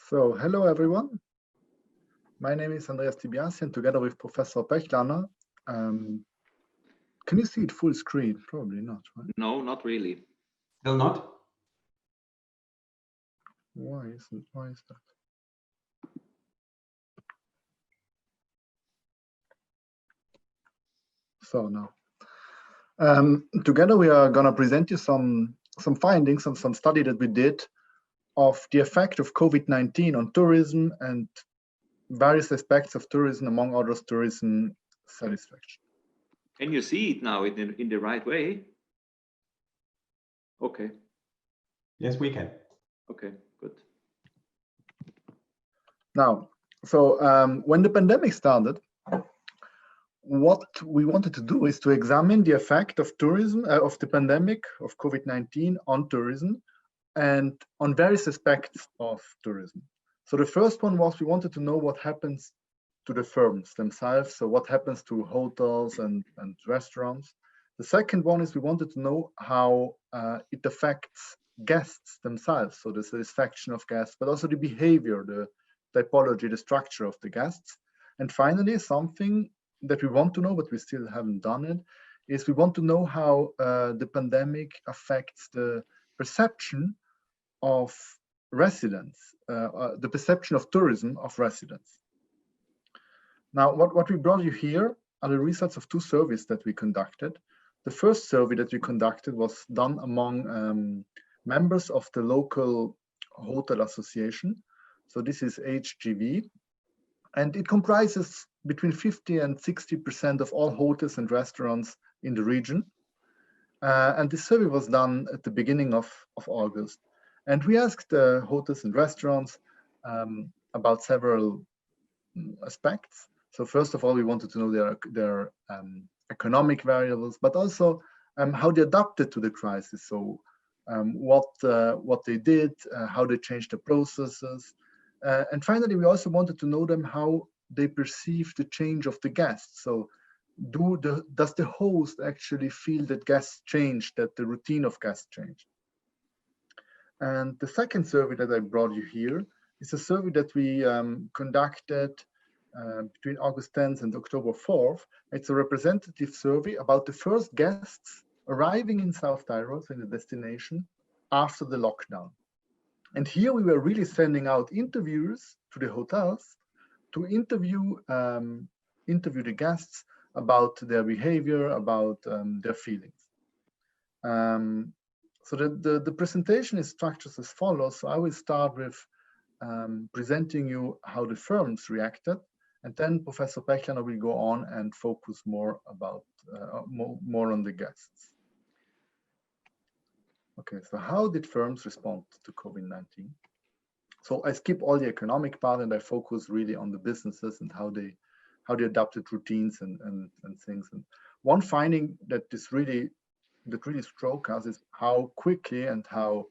So, hello everyone. My name is Andreas Dibiasi, and together with Professor Pechlaner, can you see it full screen? Probably not, right? No, not really. Still not? Why is that? So now, together we are gonna present you some findings of some study that we did of the effect of COVID-19 on tourism and various aspects of tourism, among others, tourism satisfaction. Can you see it now in the right way? Okay. Yes, we can. Okay, good. Now, so when the pandemic started, what we wanted to do is to examine the effect of tourism, of the pandemic of COVID-19 on tourism and on various aspects of tourism. So the first one was we wanted to know what happens to the firms themselves. So what happens to hotels and restaurants. The second one is we wanted to know how it affects guests themselves. So the satisfaction of guests, but also the behavior, the typology, the structure of the guests. And finally, something that we want to know, but we still haven't done it, is we want to know how the pandemic affects the perception of residents, the perception of tourism of residents. Now, what we brought you here are the results of two surveys that we conducted. The first survey that we conducted was done among members of the local hotel association. So this is HGV, and it comprises between 50 and 60% of all hotels and restaurants in the region. And this survey was done at the beginning of August. And we asked the hotels and restaurants about several aspects. So first of all, we wanted to know their economic variables, but also how they adapted to the crisis. So what they did, how they changed the processes. And finally, we also wanted to know them how they perceive the change of the guests. So does the host actually feel that guests change, that the routine of guests changed? And the second survey that I brought you here is a survey that we conducted between August 10th and October 4th. It's a representative survey about the first guests arriving in South Tyrol, so in the destination, after the lockdown. And here we were really sending out interviewers to the hotels to interview the guests about their behavior, about their feelings. So the presentation is structured as follows. So I will start with presenting you how the firms reacted, and then Professor Pechlaner will go on and focus more about more on the guests. Okay, so how did firms respond to COVID-19? So I skip all the economic part and I focus really on the businesses and how they adapted routines and things. And one finding that really struck us is how quickly and how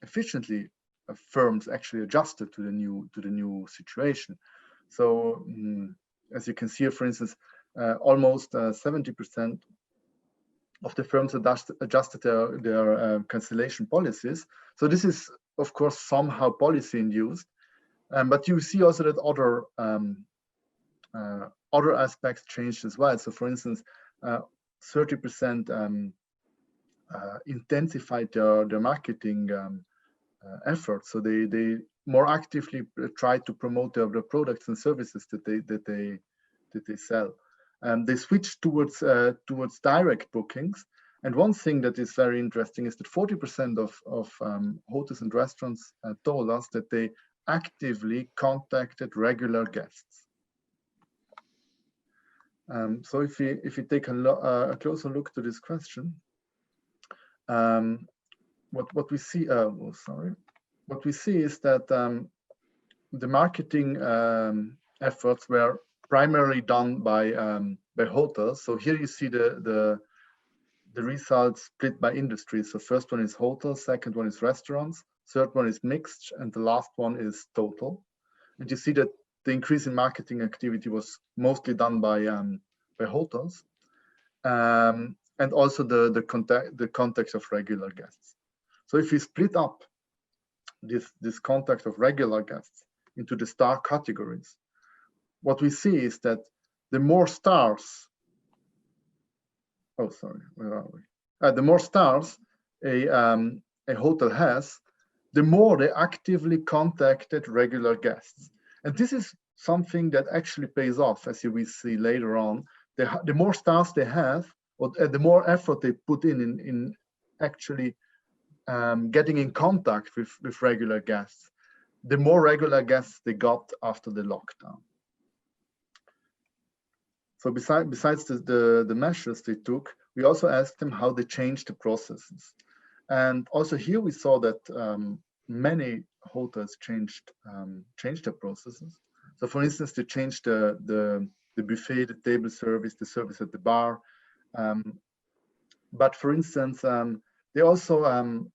efficiently firms actually adjusted to the new situation. So as you can see here, for instance, almost 70% of the firms adjusted their cancellation policies. So this is, of course, somehow policy induced, but you see also that other aspects changed as well. So for instance, 30% intensified their marketing efforts. So they more actively try to promote their products and services that they sell. They switched towards direct bookings. And one thing that is very interesting is that 40% of hotels and restaurants told us that they actively contacted regular guests. So if you take a closer look to this question, what we see, what we see is that the marketing efforts were primarily done by hotels. So here you see the results split by industry. So first one is hotels, second one is restaurants, third one is mixed, and the last one is total. And you see that the increase in marketing activity was mostly done by hotels, and also the context of regular guests. So if we split up this contact of regular guests into the star categories, what we see is that the more stars, the more stars a hotel has, the more they actively contacted regular guests. And this is something that actually pays off, as you will see later on. The more stars they have, or the more effort they put in actually getting in contact with regular guests, the more regular guests they got after the lockdown. So besides the measures they took, we also asked them how they changed the processes. And also here we saw that many hotels changed their processes. So for instance, they changed the buffet, the table service, the service at the bar. But for instance, they also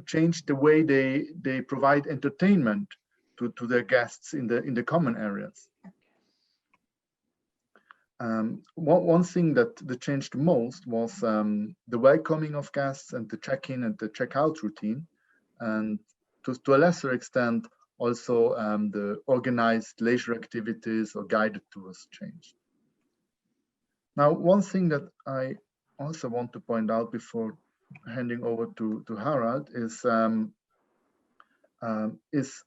changed the way they provide entertainment to their guests in the common areas. One thing that changed the most was the welcoming of guests and the check-in and the check-out routine, and to a lesser extent also the organized leisure activities or guided tours changed. Now, one thing that I also want to point out before handing over to Harald is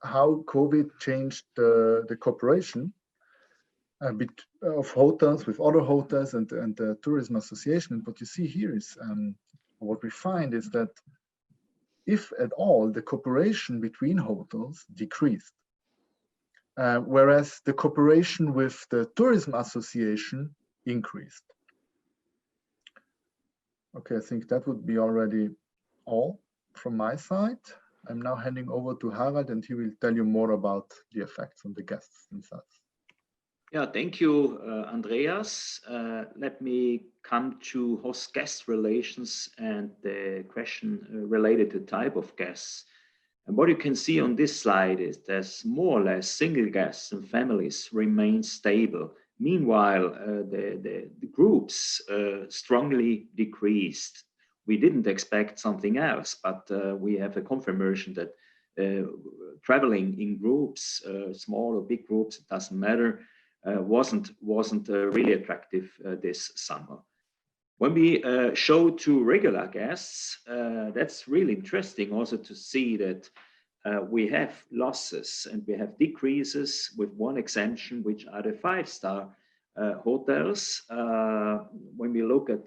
how COVID changed the cooperation a bit of hotels with other hotels and the tourism association. And what you see here is what we find is that if at all the cooperation between hotels decreased, whereas the cooperation with the tourism association increased. Okay, I think that would be already all from my side. I'm now handing over to Harald, and he will tell you more about the effects on the guests themselves. Yeah, thank you, Andreas. Let me come to host-guest relations and the question related to type of guests. And what you can see on this slide is there's more or less single guests and families remain stable. Meanwhile, the groups strongly decreased. We didn't expect something else, but we have a confirmation that traveling in groups, small or big groups, it doesn't matter, wasn't really attractive this summer. When we show to regular guests, that's really interesting also to see that we have losses and we have decreases, with one exemption, which are the 5-star hotels. When we look at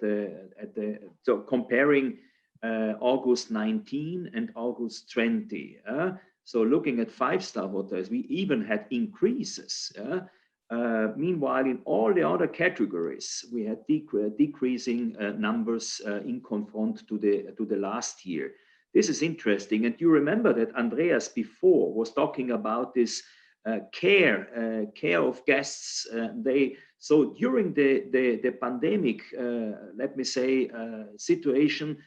so comparing August 19 and August 20, so looking at 5-star hotels, we even had increases. Meanwhile, in all the other categories, we had decreasing numbers in confront to the last year. This is interesting, and you remember that Andreas before was talking about this care of guests. So during the pandemic, let me say, situation.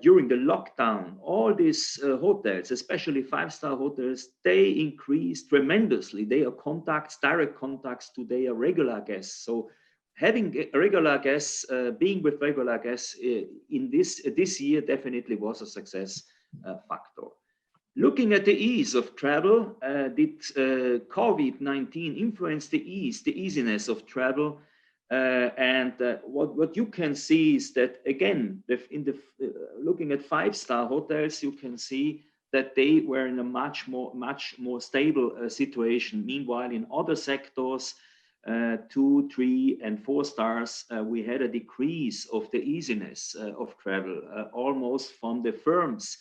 During the lockdown, all these hotels, especially 5-star hotels, they increased tremendously their contacts, direct contacts to their regular guests. So having regular guests, being with regular guests in this year definitely was a success factor. Looking at the ease of travel, did COVID-19 influence the easiness of travel? What you can see is that, again, looking at 5-star hotels, you can see that they were in a much more stable situation. Meanwhile, in other sectors, 2, 3, and 4 stars, we had a decrease of the easiness of travel, almost from the firm's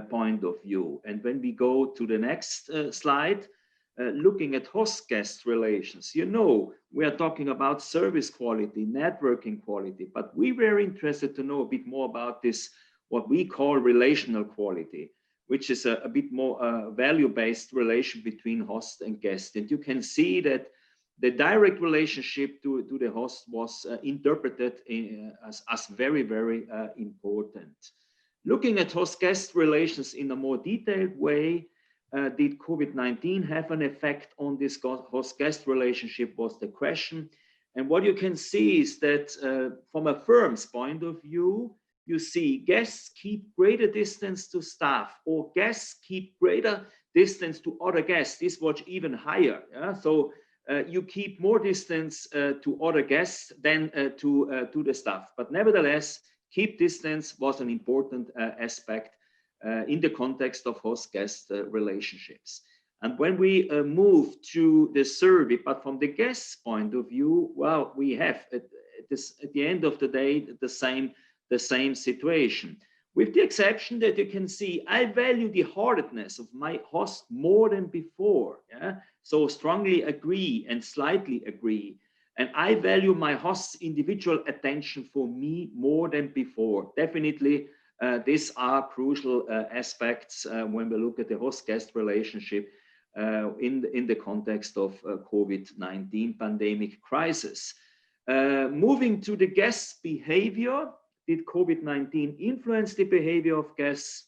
point of view. And when we go to the next slide, looking at host-guest relations, we are talking about service quality, networking quality, but we were interested to know a bit more about this, what we call relational quality, which is a bit more value-based relation between host and guest. And you can see that the direct relationship to the host was interpreted as very, very important. Looking at host-guest relations in a more detailed way, did COVID-19 have an effect on this host-guest relationship was the question. And what you can see is that from a firm's point of view, you see guests keep greater distance to staff, or guests keep greater distance to other guests. This was even higher. Yeah? So you keep more distance to other guests than to the staff. But nevertheless, keep distance was an important aspect in the context of host-guest relationships. And when we move to the survey, but from the guest's point of view, well, we have at the end of the day the same situation, with the exception that you can see I value the heartedness of my host more than before. Yeah? So strongly agree and slightly agree. And I value my host's individual attention for me more than before. Definitely, these are crucial aspects when we look at the host-guest relationship in the context of COVID-19 pandemic crisis. Moving to the guest's behavior, did COVID-19 influence the behavior of guests?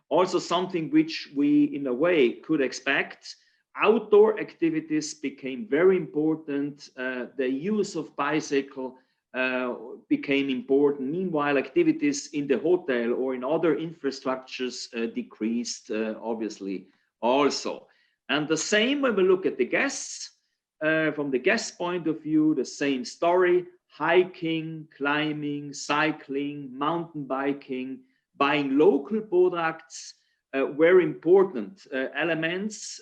Also something which we, in a way, could expect. Outdoor activities became very important. The use of bicycle became important. Meanwhile, activities in the hotel or in other infrastructures decreased, obviously, also. And the same when we look at the guests, from the guest point of view, the same story. Hiking, climbing, cycling, mountain biking, buying local products were important elements.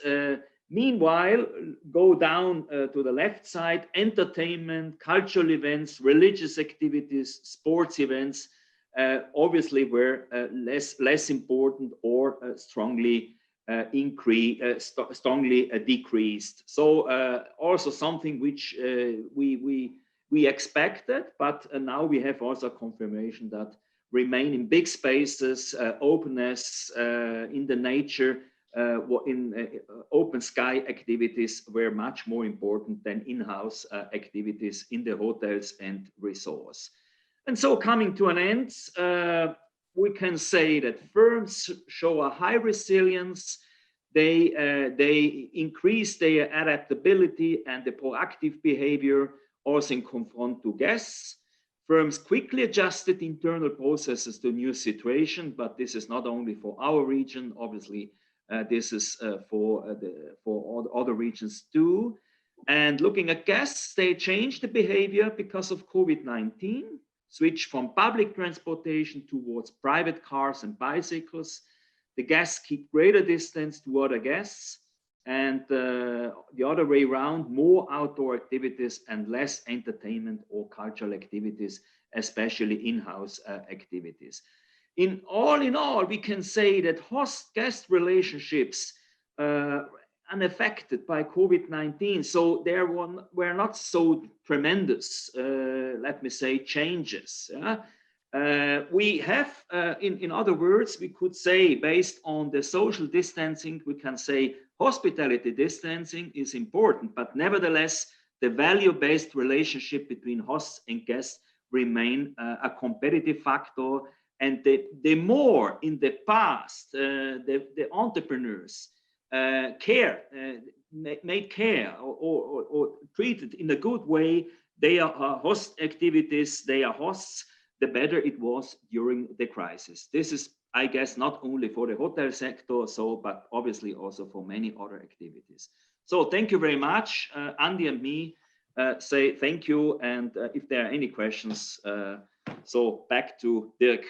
Meanwhile, go down to the left side, entertainment, cultural events, religious activities, sports events, obviously were less important or strongly decreased. So also something which we expected, but now we have also confirmation that remain in big spaces, openness in the nature, in open sky activities were much more important than in-house activities in the hotels and resorts. And so coming to an end, we can say that firms show a high resilience. They increase their adaptability and the proactive behavior also in confront to guests. Firms quickly adjusted internal processes to new situation, but this is not only for our region, obviously, this is for other regions too. And looking at guests, they changed the behavior because of COVID-19, switched from public transportation towards private cars and bicycles. The guests keep greater distance to other guests, and the other way around, more outdoor activities and less entertainment or cultural activities, especially in-house activities. In all, we can say that host-guest relationships unaffected by COVID-19, so there were not so tremendous, let me say, changes. We have, in other words, we could say, based on the social distancing, we can say hospitality distancing is important, but nevertheless, the value-based relationship between hosts and guests remain a competitive factor. And the more in the past, the entrepreneurs made care or treated in a good way their host activities, their hosts, the better it was during the crisis. This is, I guess, not only for the hotel sector, but obviously also for many other activities. So thank you very much. Andy and me say thank you. And if there are any questions, so back to Dirk.